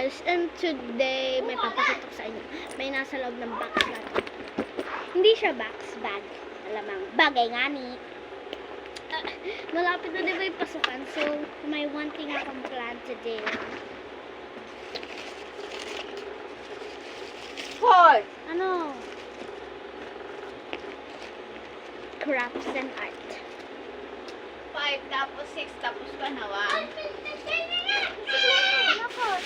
guys, and today may papakita ko sa inyo. May nasa loob ng box natin. Hindi siya box, bag. Alamang bagay nga ni. Malapit na diba yung pasukan, so may one thing akong plan today. Hoy! Ano? Crafts and art. 5 tapos 6 tapos ka na 1. Nako,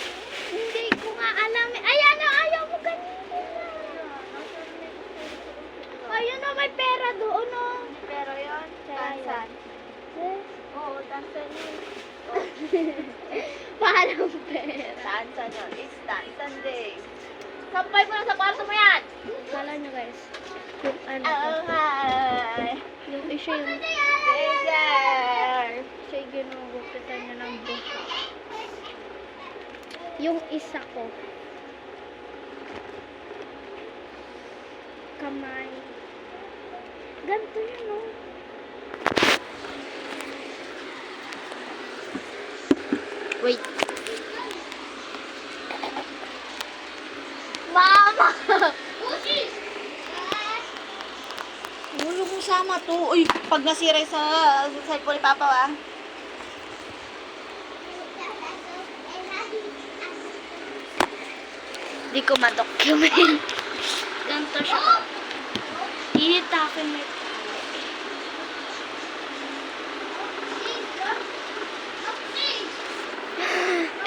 hindi ko nga alam. Ayan na, ayaw mo ganito. Ayun na, may pera doon, no? Pero yun, tansan. Yes. Oo, tansan yun. Parang pera. Tansan yun. It's tansan day. Sampay mo lang sa kwarto mo yan! Kala nyo guys, yung ano to, Oh, hi! yung isa yung, Laser! siya yung ginugupitan niya ng buha. Yung isa ko, kamay. Ganito yun, no? Wait. Mama! Ulo mo sama to. Uy, pag nasira sa cellphone ni Papa, ah. Di ko ma-document. Ganito siya. Ihitakin mo ito.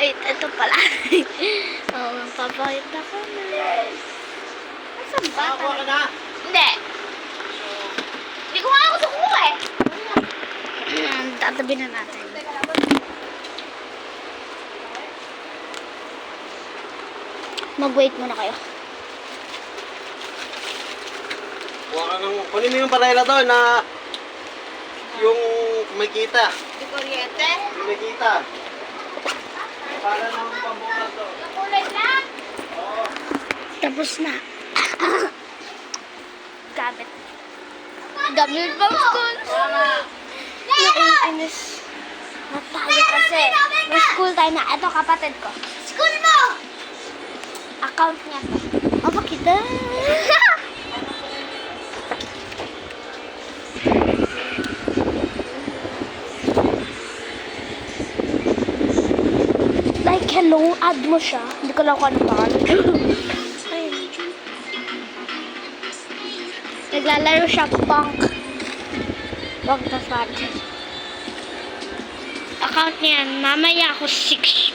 Wait, ito pala. Oo, papakita ko na. Nasaan ba? Nakakuha ka na? Hindi. Hindi ko nga ako sukuha eh. Tatabi na natin. Mag-wait muna kayo. Kuha ka ng... Kunin mo yung parela doon na... Yung kumikita. Di kuryente. Kumikita. Para ng pambukas to. Yung kulay lang. Oo. Tapos na. Gamit. Gamit pang school. Naiinis na tayo kasi may school tayo na. Ito kapatid ko. School mo! Account niya to. Apa kita? Like, hello, add mo siya. Hindi ko lang kung anong pangalan. Ayun. Naglalaro siya punk. Wag na fat. Account niya yan. Mamaya ako 6